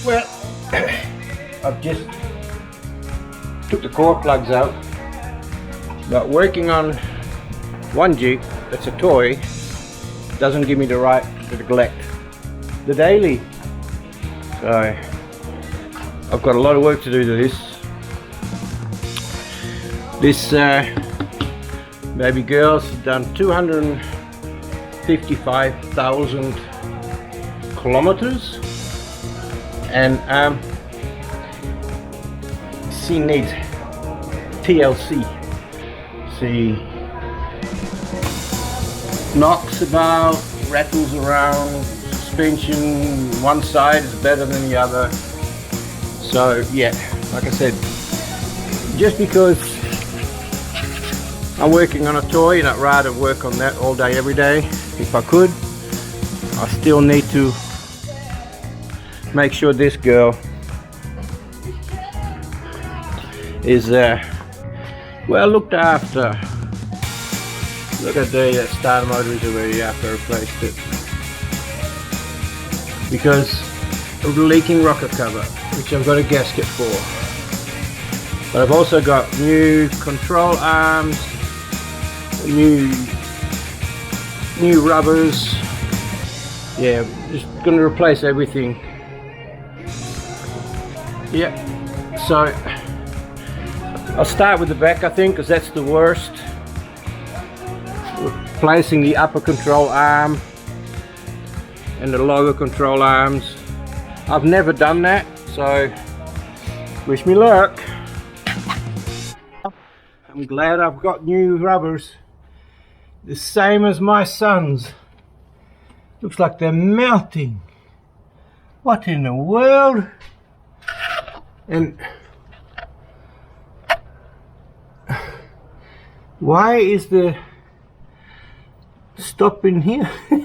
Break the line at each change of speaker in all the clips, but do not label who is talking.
Well, I've just took the core plugs out, but working on one jig that's a toy doesn't give me the right to neglect the daily. So I've got a lot of work to do to this. This baby girl's done 255,000 kilometers, and she needs TLC. She knocks about, rattles around, suspension one side is better than the other. So yeah, like I said, just because I'm working on a toy and I'd rather work on that all day every day if I could, I still need to make sure this girl is well looked after. Look at the starter motor is already after I replaced it because of the leaking rocker cover, which I've got a gasket for. But I've also got new control arms, new rubbers. Yeah, just gonna replace everything. Yeah, so I'll start with the back, I think, because that's the worst. Replacing the upper control arm and the lower control arms. I've never done that, so wish me luck. I'm glad I've got new rubbers, the same as my son's. Looks like they're melting. What in the world? And why is the stop in here? I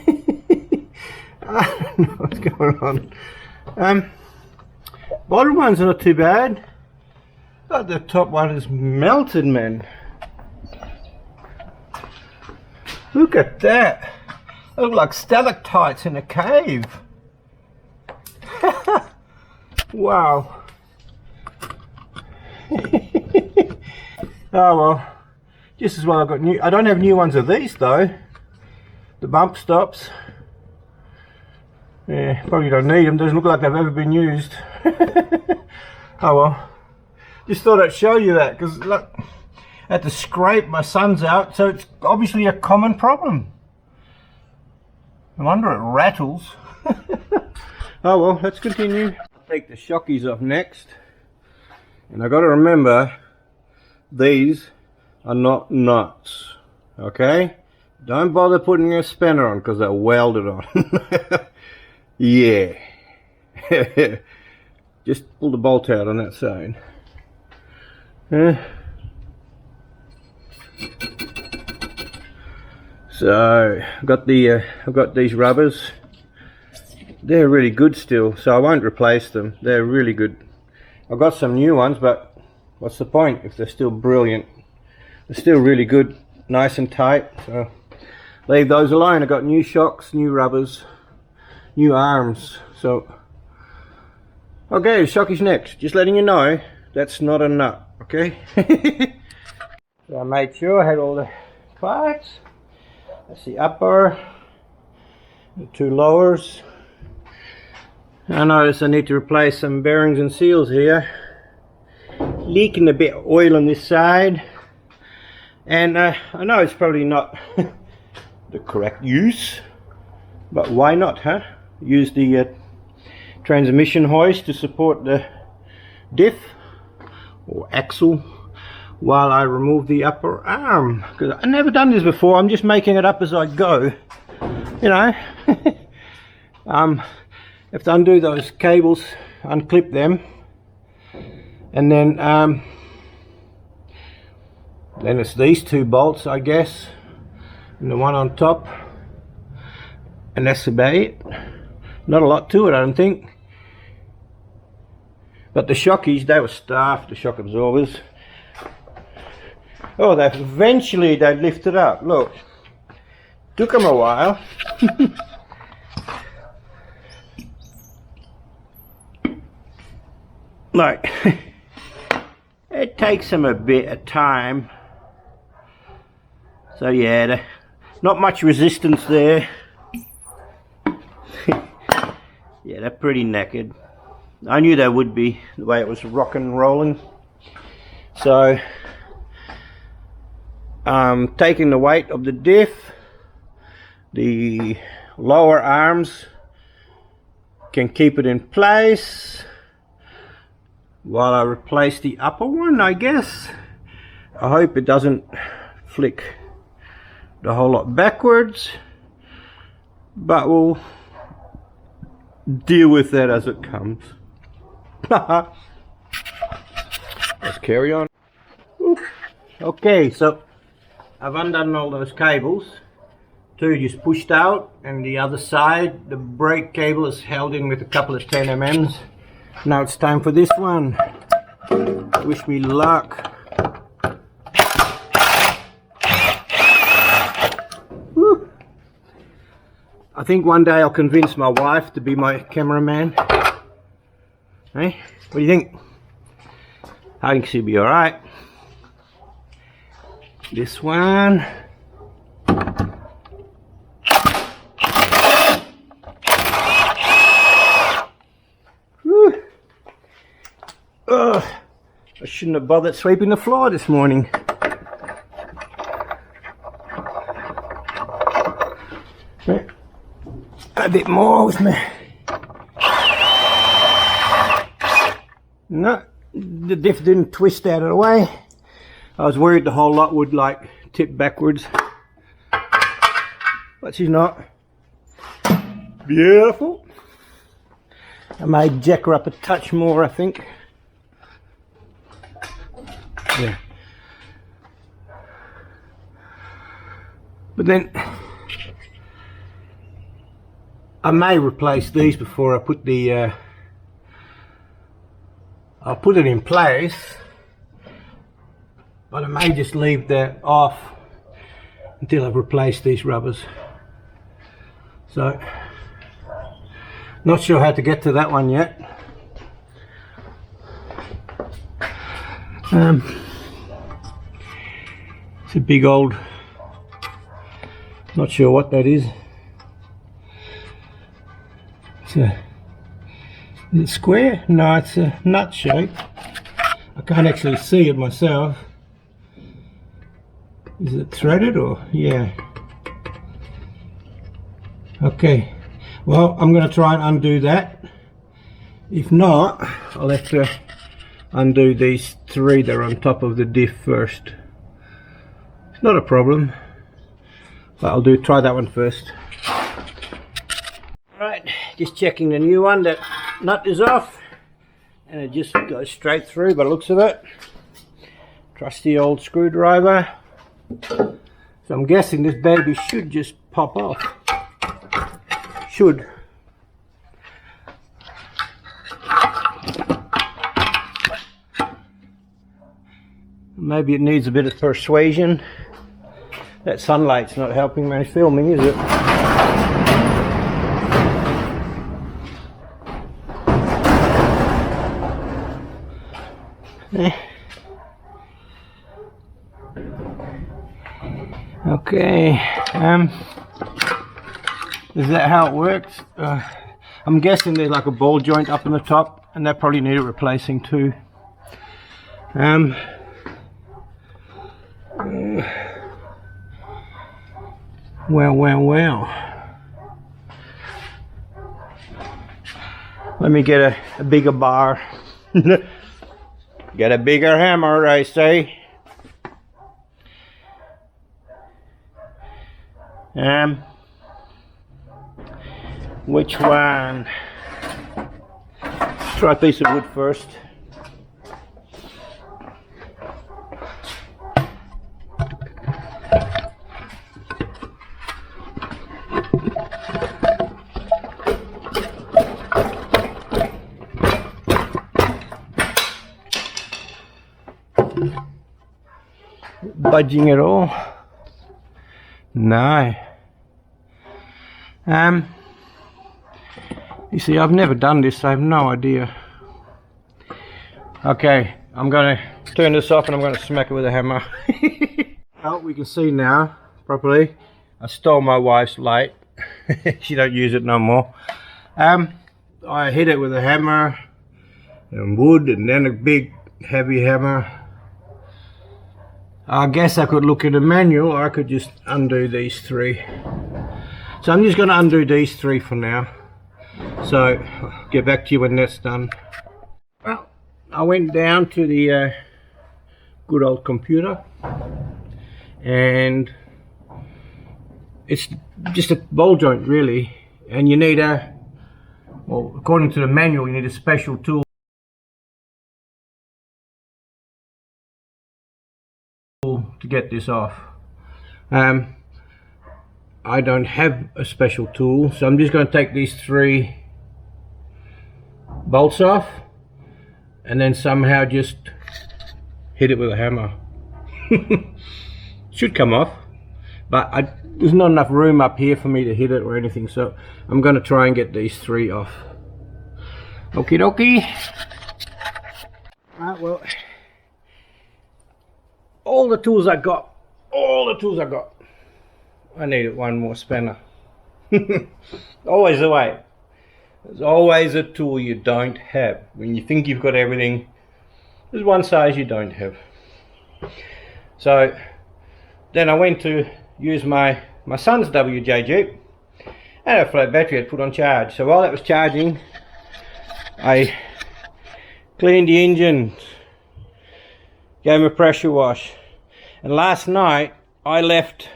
don't know what's going on. Bottom ones are not too bad, but the top one is melted, man. Look at that. They look like stalactites in a cave. Wow. Oh well, just as well I've got new. I don't have new ones of these though. The bump stops. Yeah, probably don't need them. Doesn't look like they've ever been used. Oh well. Just thought I'd show you that because look, I had to scrape my son's out, so it's obviously a common problem. No wonder it rattles. Oh well, let's continue. I'll take the shockies off next. And I got to remember, these are not nuts. Okay? Don't bother putting a spanner on because they're welded on. Yeah. Just pull the bolt out on that side. So I've got these rubbers. They're really good still, so I won't replace them. They're really good. I've got some new ones, but what's the point if they're still brilliant? They're still really good, nice and tight. So leave those alone. I've got new shocks, new rubbers, new arms. So okay, shockies next. Just letting you know that's not a nut. Okay. So I made sure I had all the parts. That's the upper, the two lowers. I notice I need to replace some bearings and seals here. Leaking a bit of oil on this side. And I know it's probably not the correct use, but why not, huh? Use the transmission hoist to support the diff or axle while I remove the upper arm, because I've never done this before. I'm just making it up as I go, you know. Have to undo those cables, unclip them, and then it's these two bolts, I guess, and the one on top, and that's about it. Not a lot to it, I don't think. But the shockies, they were staffed, the shock absorbers. Oh, they eventually they lifted up. Look, took them a while. like it takes them a bit of time. So yeah, not much resistance there. Yeah, they're pretty knackered. I knew they would be, the way it was rocking and rolling. So taking the weight of the diff, the lower arms can keep it in place while I replace the upper one, I guess. I hope it doesn't flick the whole lot backwards, but we'll deal with that as it comes. Let's carry on. Okay, so I've undone all those cables. Two just pushed out, and the other side, the brake cable is held in with a couple of 10mm. Now it's time for this one. Wish me luck. Woo. I think one day I'll convince my wife to be my cameraman. Hey, what do you think? I think she'll be alright. This one. Ugh, I shouldn't have bothered sweeping the floor this morning. A bit more with me. No, the diff didn't twist out of the way. I was worried the whole lot would like tip backwards, but she's not. Beautiful. I may jack her up a touch more, I think. Yeah. But then I may replace these before I put the I'll put it in place, but I may just leave that off until I've replaced these rubbers. So not sure how to get to that one yet. It's a big old, not sure what that is. It's a, is it square? No, it's a nut shape. I can't actually see it myself. Is it threaded or? Yeah. Okay. Well, I'm going to try and undo that. If not, I'll have to undo these three that are on top of the diff first. It's not a problem, but I'll try that one first. Right, just checking the new one. That nut is off and it just goes straight through by the looks of it. Trusty old screwdriver. So I'm guessing this baby should just pop off. Should. Maybe it needs a bit of persuasion. That sunlight's not helping my filming, is it? Okay, is that how it works? I'm guessing there's like a ball joint up in the top, and that probably needed replacing too. Well. Let me get a bigger bar. Get a bigger hammer, I say. Which one? Try a piece of wood first. Budging at all? No. You see, I've never done this, so I have no idea Okay, I'm going to turn this off and I'm going to smack it with a hammer. Well, we can see now properly. I stole my wife's light. She don't use it no more. I hit it with a hammer and wood and then a big heavy hammer. I guess I could look at a manual or I could just undo these three. So I'm just going to undo these three for now. So I'll get back to you when that's done. Well, I went down to the good old computer, and it's just a ball joint really, and you need a, well, according to the manual, you need a special tool to get this off. I don't have a special tool, so I'm just going to take these three bolts off and then somehow just hit it with a hammer. Should come off, but there's not enough room up here for me to hit it or anything, so I'm going to try and get these three off. Okie dokie. Right, well, all the tools I got, I needed one more spanner. Always the way. There's always a tool you don't have. When you think you've got everything, there's one size you don't have. So then I went to use my son's WJ Jeep, and a flat battery I'd put on charge. So while that was charging, I cleaned the engine, gave him a pressure wash, and last night I left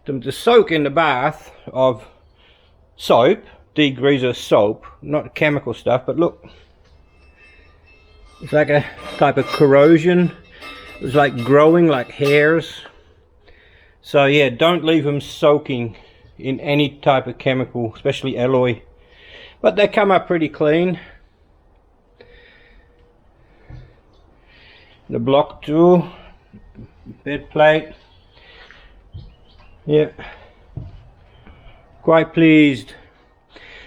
them to soak in the bath of soap, degreaser soap, not chemical stuff, but look, it's like a type of corrosion. It was like growing like hairs. So yeah, don't leave them soaking in any type of chemical, especially alloy. But they come up pretty clean. The block tool, bed plate. Yeah, quite pleased.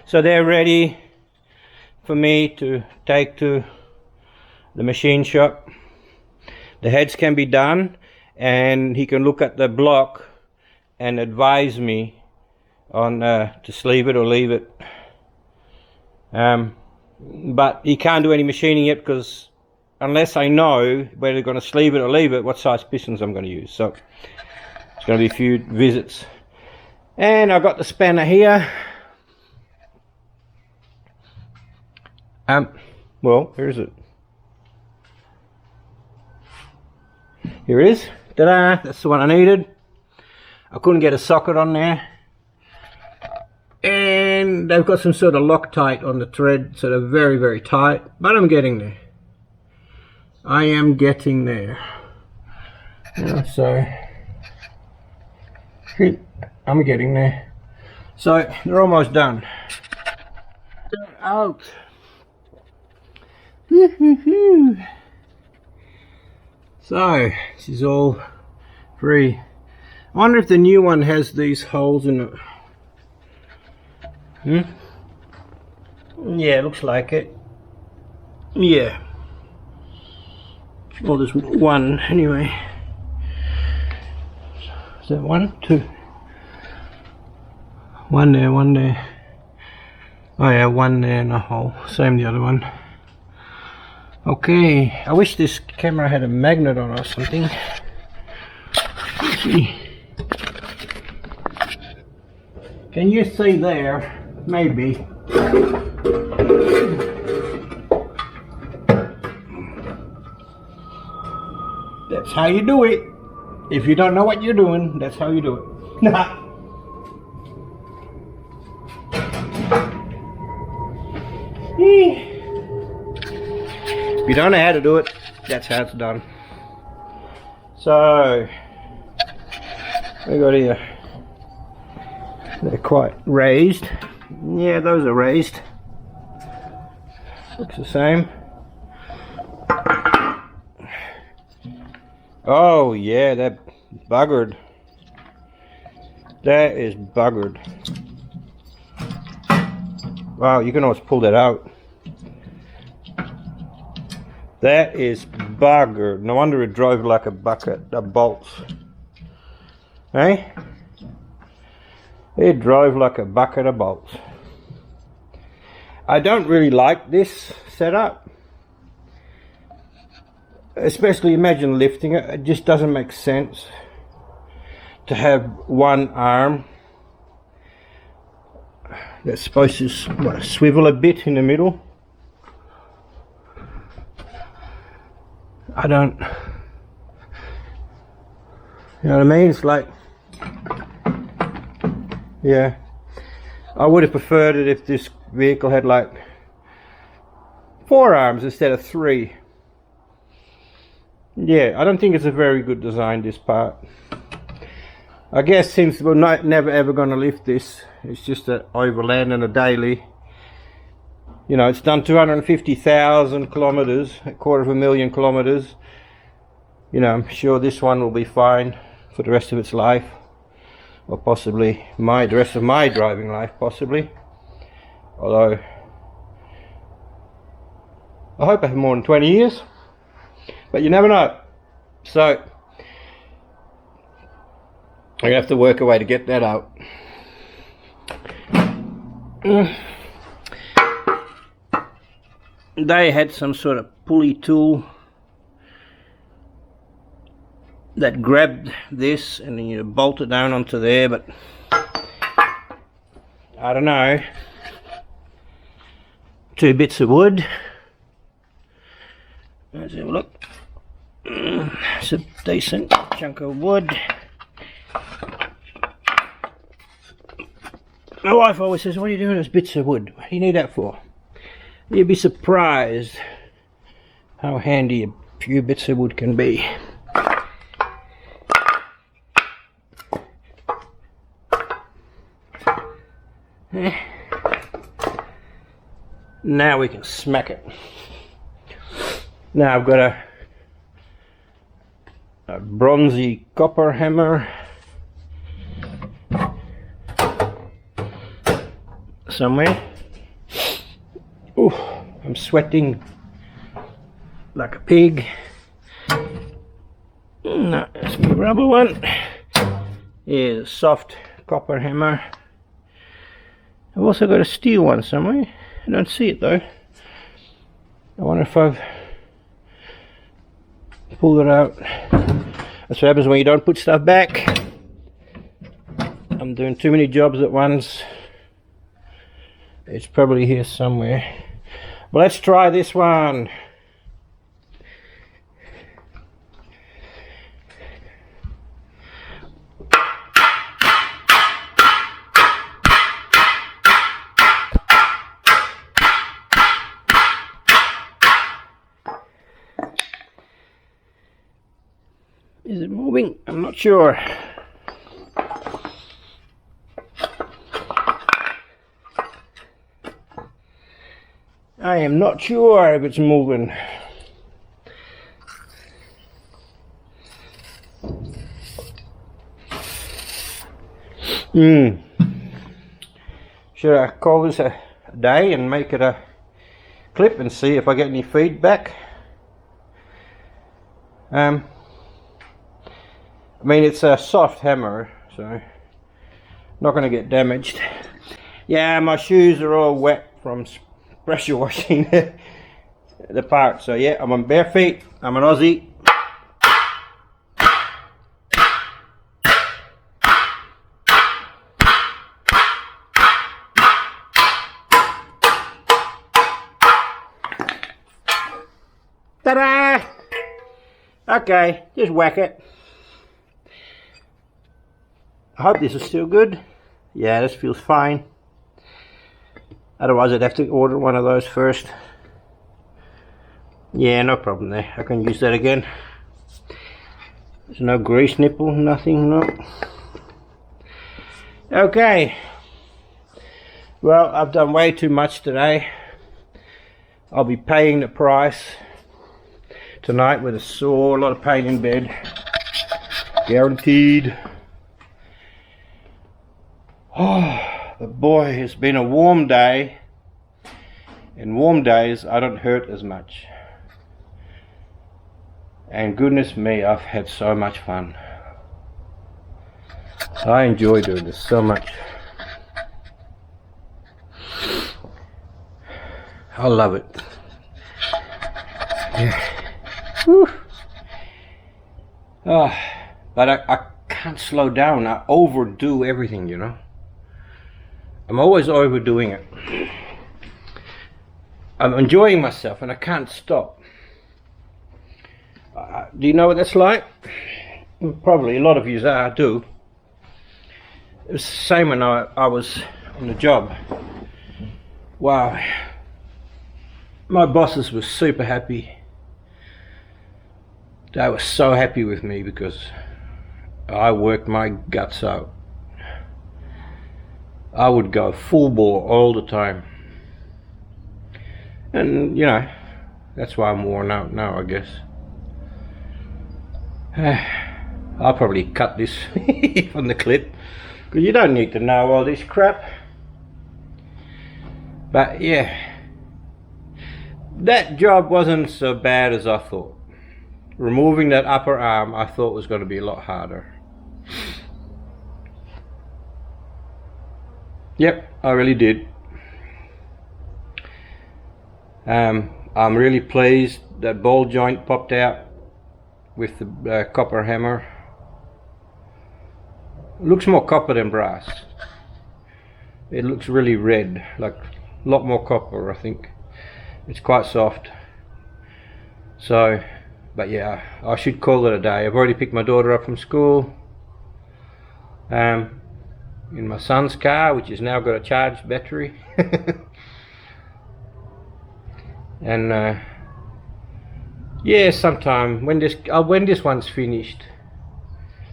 So they're ready for me to take to the machine shop. The heads can be done, and he can look at the block and advise me on to sleeve it or leave it. But he can't do any machining yet, because unless I know whether they're going to sleeve it or leave it, what size pistons I'm going to use. So it's going to be a few visits. And I've got the spanner here. Well, where is it? Here it is. Ta-da! That's the one I needed. I couldn't get a socket on there. And they've got some sort of Loctite on the thread, so they're very, very tight. But I'm getting there. I am getting there. Yeah, so I'm getting there. So they're almost done. They're out. So this is all free. I wonder if the new one has these holes in it. Yeah, looks like it. Yeah. Well, there's one anyway. Is that one? Two. One there, one there. Oh yeah, one there in a hole. Same the other one. Okay, I wish this camera had a magnet on or something. Let's see. Can you see there? Maybe. That's how you do it. If you don't know what you're doing, that's how you do it. If you don't know how to do it, that's how it's done. So we got here, they're quite raised. Yeah, those are raised. Looks the same. Oh yeah, they're buggered. That is buggered. Wow, you can always pull that out. That is buggered. No wonder it drove like a bucket of bolts. Eh? It drove like a bucket of bolts. I don't really like this setup. Especially imagine lifting it. It just doesn't make sense to have one arm that's supposed to swivel a bit in the middle. I don't, you know what I mean? It's like, yeah, I would have preferred it if this vehicle had like 4 arms instead of 3. Yeah, I don't think it's a very good design, this part. I guess since we're never ever going to lift this, it's just an Overland and a daily. You know, it's done 250,000 kilometers, 250,000 kilometers. You know, I'm sure this one will be fine for the rest of its life, or possibly the rest of my driving life, possibly. Although I hope I have more than 20 years, but you never know. So I'm gonna have to work a way to get that out. They had some sort of pulley tool that grabbed this and then you bolt it down onto there, but I don't know. 2 bits of wood. Let's have a look. It's a decent chunk of wood. My wife always says, what are you doing with those bits of wood? What do you need that for? You'd be surprised how handy a few bits of wood can be. Now we can smack it. Now I've got a bronzy copper hammer somewhere. Ooh, I'm sweating like a pig. No, that's my rubber one. Here's a soft copper hammer. I've also got a steel one somewhere. I don't see it though. I wonder if I've pulled it out. That's what happens when you don't put stuff back. I'm doing too many jobs at once. It's probably here somewhere. But let's try this one. Is it moving? I'm not sure. I am not sure if it's moving. Should I call this a day and make it a clip and see if I get any feedback? I mean, it's a soft hammer, so not going to get damaged. Yeah, my shoes are all wet from pressure washing the part. So yeah, I'm on bare feet. I'm an Aussie. Ta-da! Okay, just whack it. I hope this is still good. Yeah, this feels fine. Otherwise I'd have to order one of those first. Yeah, no problem there. I can use that again. There's no grease nipple, nothing, no. Okay. Well, I've done way too much today. I'll be paying the price tonight with a sore, a lot of pain in bed. Guaranteed. Oh, but boy, it's been a warm day. In warm days, I don't hurt as much. and goodness me, I've had so much fun. I enjoy doing this so much. I love it. Yeah. Whew. But I can't slow down. I overdo everything, you know. I'm always overdoing it. I'm enjoying myself and I can't stop. Do you know what that's like? Probably a lot of you do. It was the same when I was on the job. Wow. My bosses were super happy. They were so happy with me because I worked my guts out. I would go full bore all the time. And you know, that's why I'm worn out now, I guess. I'll probably cut this from the clip because you don't need to know all this crap. But yeah, that job wasn't so bad as I thought. Removing that upper arm I thought was going to be a lot harder. Yep, I really did. I'm really pleased that ball joint popped out with the copper hammer. It looks more copper than brass. It looks really red, like a lot more copper, I think. It's quite soft. So, but yeah, I should call it a day. I've already picked my daughter up from school. In my son's car, which has now got a charged battery. And yeah, sometime when this one's finished,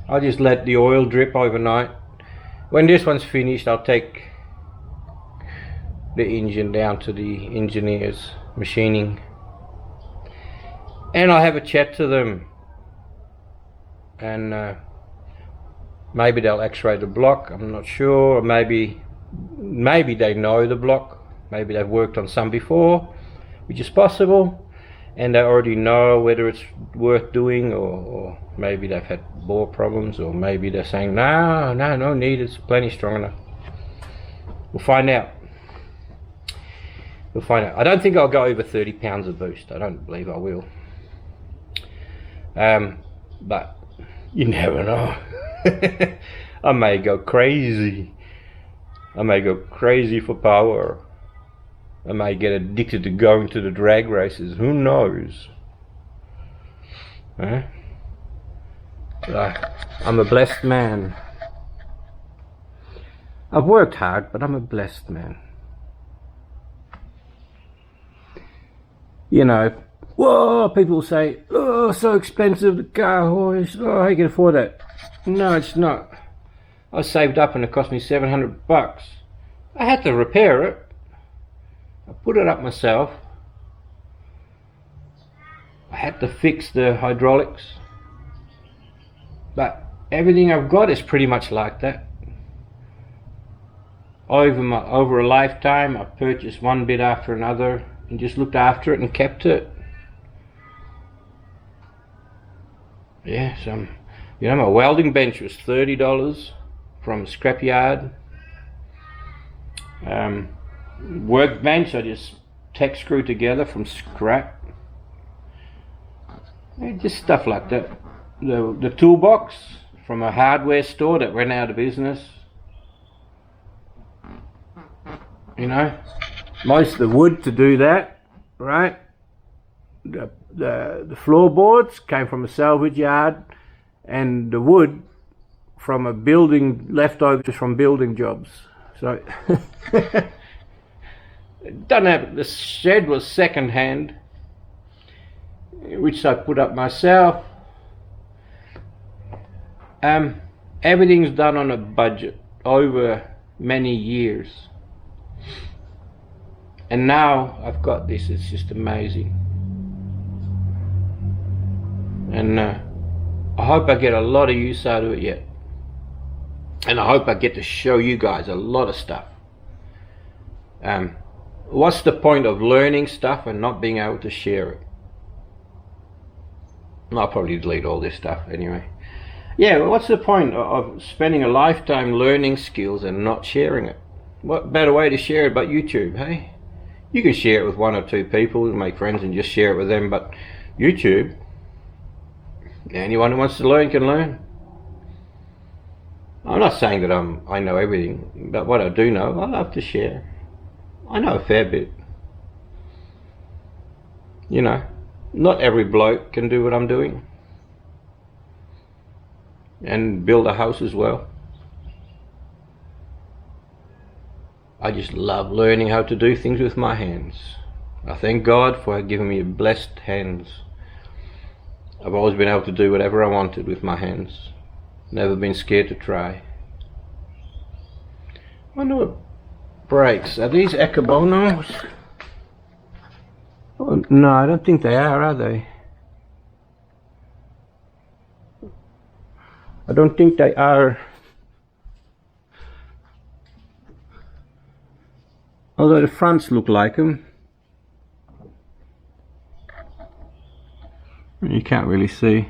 I'll just let the oil drip overnight. When this one's finished, I'll take the engine down to the engineers machining and I'll have a chat to them, and maybe they'll x-ray the block. I'm not sure. Or maybe they know the block. Maybe they've worked on some before, which is possible, and they already know whether it's worth doing, or maybe they've had bore problems, or maybe they're saying no need, it's plenty strong enough. We'll find out. I don't think I'll go over 30 pounds of boost. I don't believe I will. But you never know. I may go crazy. I may go crazy for power. I may get addicted to going to the drag races. Who knows? Huh? I'm a blessed man. I've worked hard, but I'm a blessed man. You know, whoa, people say, oh, so expensive, the car horse, oh, how you can afford that? No, it's not. I saved up and it cost me $700. I had to repair it. I put it up myself. I had to fix the hydraulics. But everything I've got is pretty much like that. Over a lifetime, I purchased one bit after another and just looked after it and kept it. Yeah, you know, my welding bench was $30 from a scrapyard. Workbench I just tack screw together from scrap. Yeah, just stuff like that. The toolbox from a hardware store that went out of business. You know, most of the wood to do that, right? The floorboards came from a salvage yard, and the wood from a building, leftovers from building jobs. So don't have, the shed was second hand, which I put up myself. Everything's done on a budget over many years, and now I've got this. It's just amazing, and I hope I get a lot of use out of it yet, and I hope I get to show you guys a lot of stuff. What's the point of learning stuff and not being able to share it? I'll probably delete all this stuff anyway. Yeah, well, what's the point of spending a lifetime learning skills and not sharing it? What better way to share it but YouTube, hey? You can share it with 1 or 2 people and make friends and just share it with them, but YouTube, anyone who wants to learn can learn. I'm not saying that I know everything, but what I do know, I love to share. I know a fair bit. You know, not every bloke can do what I'm doing. And build a house as well. I just love learning how to do things with my hands. I thank God for giving me blessed hands. I've always been able to do whatever I wanted with my hands. Never been scared to try. I wonder what brakes. Are these Ecobonos? Oh, no, I don't think they are they? I don't think they are. Although the fronts look like them. You can't really see.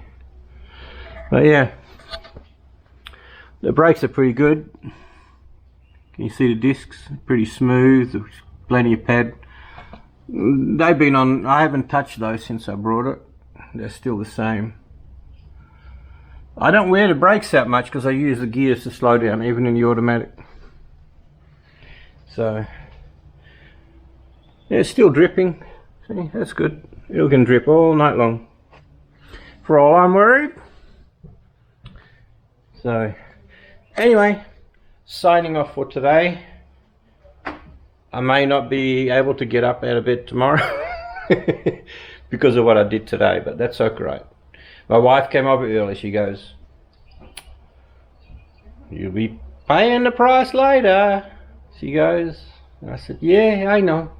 But yeah. The brakes are pretty good. Can you see the discs? Pretty smooth. There's plenty of pad. They've been on. I haven't touched those since I brought it. They're still the same. I don't wear the brakes that much because I use the gears to slow down, even in the automatic. So, yeah, it's still dripping. See, that's good. It can drip all night long. For all I'm worried. So, anyway, signing off for today. I may not be able to get up out of bed tomorrow because of what I did today, but that's okay. My wife came over early. She goes, "You'll be paying the price later." She goes, and I said, "Yeah, I know.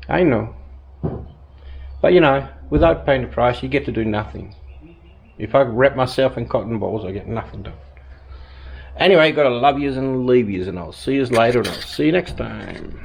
I know. But you know, without paying the price, you get to do nothing. If I wrap myself in cotton balls, I get nothing done." Anyway, gotta love yous and leave yous, and I'll see yous later, and I'll see you next time.